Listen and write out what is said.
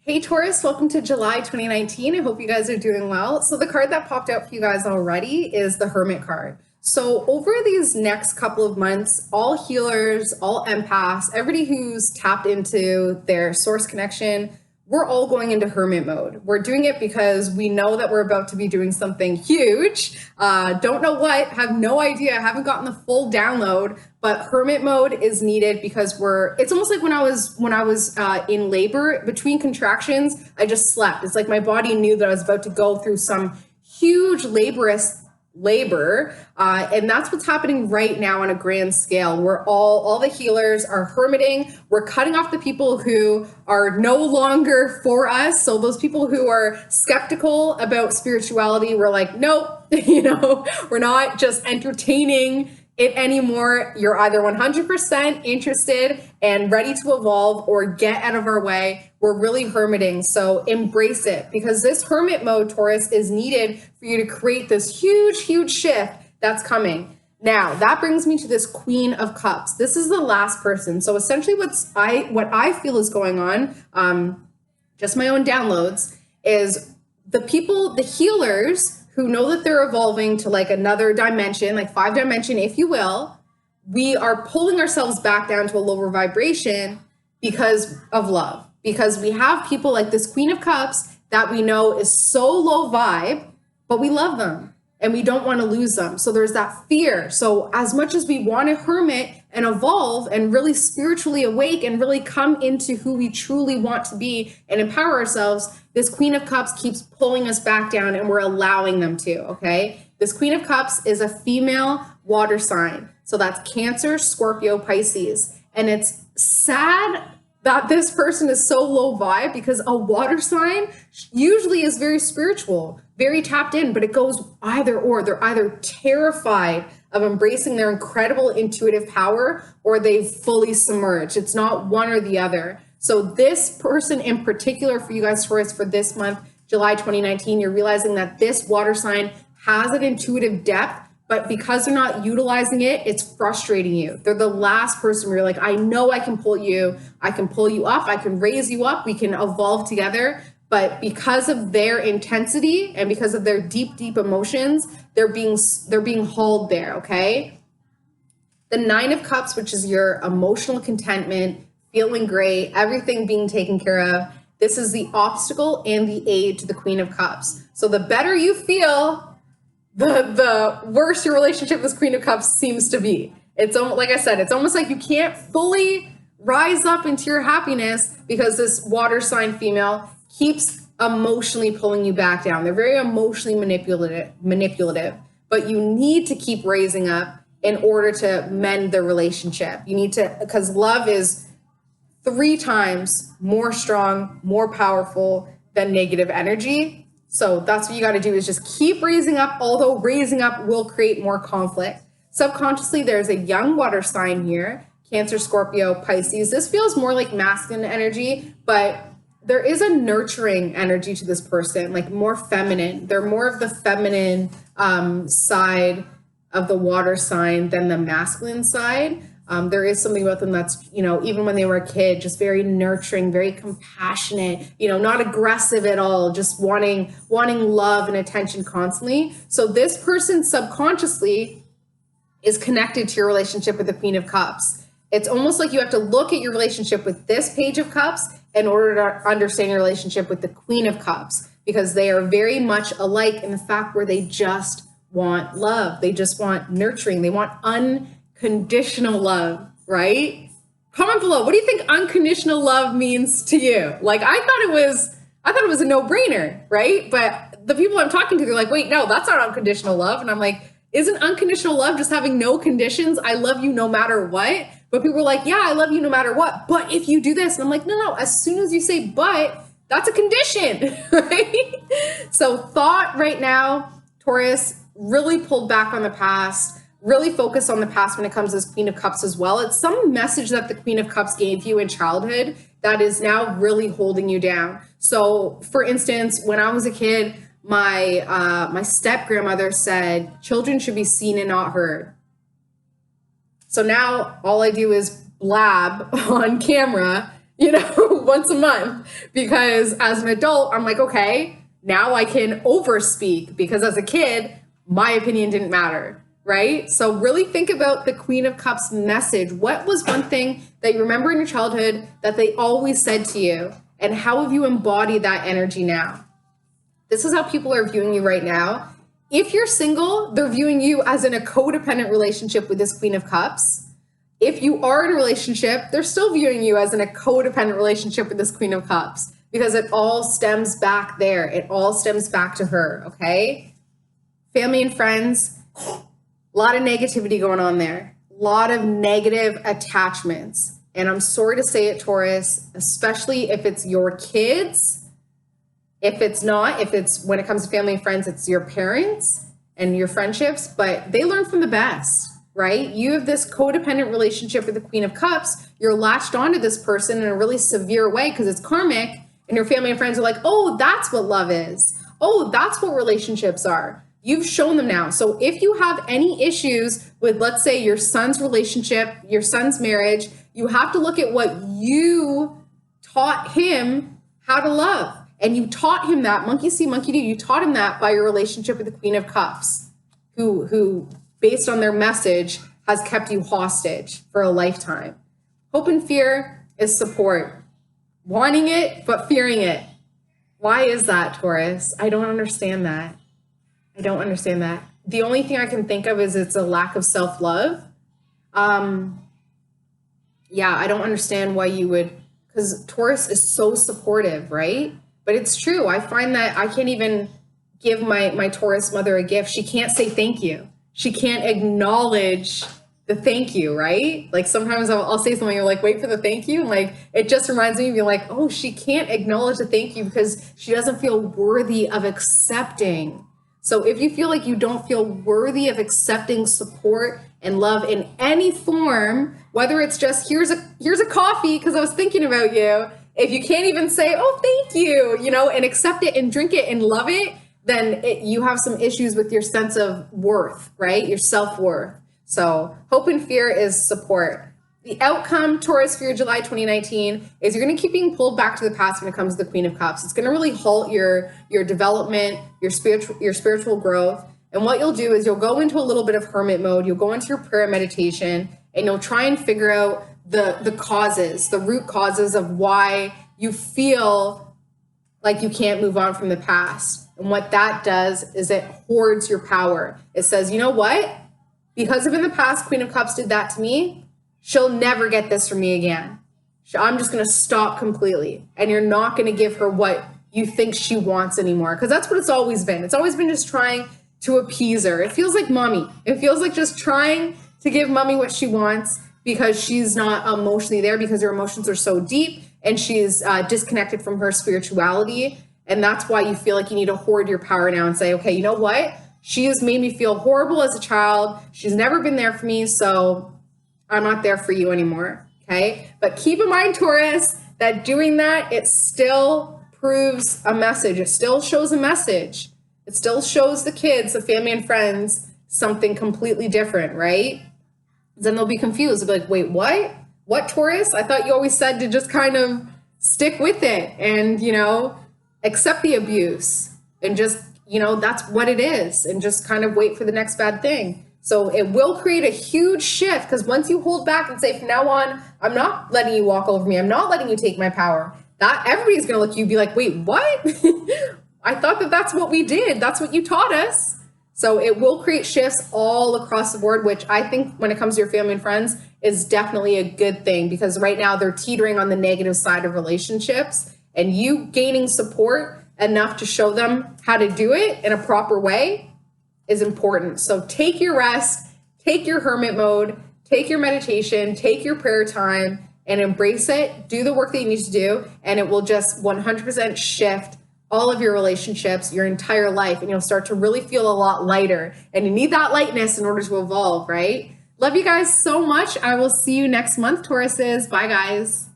Hey Taurus, welcome to July 2019. I hope you guys are doing well. So the card that popped out for you guys already is the Hermit card. So over these next couple of months, all healers, all empaths, everybody who's tapped into their source connection, we're all going into hermit mode. We're doing it because we know that we're about to be doing something huge. Don't know what, have no idea, haven't gotten the full download, but hermit mode is needed because it's almost like when I was in labor between contractions, I just slept. It's like my body knew that I was about to go through some huge laborious labor, and that's what's happening right now on a grand scale. We're all the healers are hermiting. We're cutting off the people who are no longer for us. So those people who are skeptical about spirituality, we're like, nope, we're not just entertaining it anymore. You're either 100% interested and ready to evolve or get out of our way. We're really hermiting. So embrace it, because this hermit mode, Taurus, is needed for you to create this huge shift that's coming. Now, that brings me to this Queen of Cups. This is the last person. So essentially what I feel is going on, just my own downloads, is the people, the healers who know that they're evolving to like another dimension, like 5 dimension, if you will. We are pulling ourselves back down to a lower vibration because of love, because we have people like this Queen of Cups that we know is so low vibe, but we love them and we don't want to lose them. So there's that fear. So as much as we want to hermit and evolve and really spiritually awake and really come into who we truly want to be and empower ourselves, this Queen of Cups keeps pulling us back down, and we're allowing them to, okay? This Queen of Cups is a female water sign. So that's Cancer, Scorpio, Pisces. And it's sad that this person is so low vibe, because a water sign usually is very spiritual, very tapped in, but it goes either or. They're either terrified of embracing their incredible intuitive power, or they've fully submerged. It's not one or the other. So this person in particular for you guys, Taurus, for this month, July 2019, you're realizing that this water sign has an intuitive depth, but because they're not utilizing it, it's frustrating you. They're the last person where you're like, I know I can pull you up, I can raise you up, we can evolve together. But because of their intensity and because of their deep emotions, they're being hauled there, okay? The 9 of Cups, which is your emotional contentment, feeling great, everything being taken care of. This is the obstacle and the aid to the Queen of Cups. So the better you feel, the worse your relationship with Queen of Cups seems to be. It's like I said, it's almost like you can't fully rise up into your happiness because this water sign female keeps emotionally pulling you back down. They're very emotionally manipulative, but you need to keep raising up in order to mend the relationship. You need to, because love is 3 times more strong, more powerful than negative energy. So that's what you got to do, is just keep raising up, although raising up will create more conflict. Subconsciously, there's a young water sign here, Cancer, Scorpio, Pisces. This feels more like masculine energy, but there is a nurturing energy to this person, like more feminine. They're more of the feminine side of the water sign than the masculine side. There is something about them that's, even when they were a kid, just very nurturing, very compassionate, not aggressive at all, just wanting love and attention constantly. So this person subconsciously is connected to your relationship with the Queen of Cups. It's almost like you have to look at your relationship with this Page of Cups in order to understand your relationship with the Queen of Cups, because they are very much alike in the fact where they just want love. They just want nurturing. They want unconditional love, right? Comment below. What do you think unconditional love means to you? Like, I thought it was a no-brainer, right? But the people I'm talking to, they're like, wait, no, that's not unconditional love. And I'm like, isn't unconditional love just having no conditions? I love you no matter what. But people are like, yeah, I love you no matter what. But if you do this, and I'm like, no, as soon as you say but, that's a condition, right? So thought right now, Taurus, really pulled back on the past, really focus on the past when it comes to this Queen of Cups as well. It's some message that the Queen of Cups gave you in childhood that is now really holding you down. So for instance, when I was a kid, my step grandmother said, children should be seen and not heard. So now all I do is blab on camera, once a month, because as an adult, I'm like, okay, now I can overspeak, because as a kid, my opinion didn't matter, right? So really think about the Queen of Cups message. What was one thing that you remember in your childhood that they always said to you? And how have you embodied that energy now? This is how people are viewing you right now. If you're single, they're viewing you as in a codependent relationship with this Queen of Cups. If you are in a relationship, they're still viewing you as in a codependent relationship with this Queen of Cups, because it all stems back there. It all stems back to her, okay? Family and friends, a lot of negativity going on there. A lot of negative attachments. And I'm sorry to say it, Taurus, especially if it's your kids. If it's not, if it's when it comes to family and friends, it's your parents and your friendships, but they learn from the best, right? You have this codependent relationship with the Queen of Cups. You're latched onto this person in a really severe way because it's karmic, and your family and friends are like, oh, that's what love is. Oh, that's what relationships are. You've shown them now. So if you have any issues with, let's say, your son's relationship, your son's marriage, you have to look at what you taught him how to love. And you taught him that, monkey see, monkey do, you taught him that by your relationship with the Queen of Cups, who based on their message, has kept you hostage for a lifetime. Hope and fear is support. Wanting it, but fearing it. Why is that, Taurus? I don't understand that. I don't understand that. The only thing I can think of is it's a lack of self-love. Yeah, I don't understand why you would, because Taurus is so supportive, right? But it's true. I find that I can't even give my Taurus mother a gift. She can't say thank you. She can't acknowledge the thank you, right? Like sometimes I'll say something, you're like, wait for the thank you. And like, it just reminds me of being like, oh, she can't acknowledge the thank you because she doesn't feel worthy of accepting. So if you feel like you don't feel worthy of accepting support and love in any form, whether it's just here's a coffee because I was thinking about you, if you can't even say, oh, thank you, and accept it and drink it and love it, then you have some issues with your sense of worth, right? Your self-worth. So hope and fear is support. The outcome, Taurus, for your July 2019 is you're going to keep being pulled back to the past when it comes to the Queen of Cups. It's going to really halt your development, your spiritual growth. And what you'll do is you'll go into a little bit of hermit mode. You'll go into your prayer meditation, and you'll try and figure out the causes, the root causes of why you feel like you can't move on from the past. And what that does is it hoards your power. It says, you know what? Because if in the past Queen of Cups did that to me, she'll never get this from me again. I'm just going to stop completely. And you're not going to give her what you think she wants anymore. Because that's what it's always been. It's always been just trying to appease her. It feels like mommy. It feels like just trying to give mommy what she wants because she's not emotionally there, because her emotions are so deep and she's disconnected from her spirituality. And that's why you feel like you need to hoard your power now and say, okay, you know what? She has made me feel horrible as a child. She's never been there for me. So I'm not there for you anymore. Okay. But keep in mind, Taurus, that doing that, it still proves a message. It still shows a message. It still shows the kids, the family and friends, something completely different, right? Then they'll be confused. They'll be like, wait, what? What, Taurus? I thought you always said to just kind of stick with it and, accept the abuse and just, that's what it is, and just kind of wait for the next bad thing. So it will create a huge shift, because once you hold back and say, from now on, I'm not letting you walk over me. I'm not letting you take my power. That everybody's going to look at you and be like, wait, what? I thought that's what we did. That's what you taught us. So it will create shifts all across the board, which I think when it comes to your family and friends is definitely a good thing, because right now they're teetering on the negative side of relationships, and you gaining support enough to show them how to do it in a proper way is important. So take your rest, take your hermit mode, take your meditation, take your prayer time, and embrace it. Do the work that you need to do, and it will just 100% shift all of your relationships, your entire life, and you'll start to really feel a lot lighter. And you need that lightness in order to evolve, right? Love you guys so much. I will see you next month, Tauruses. Bye, guys.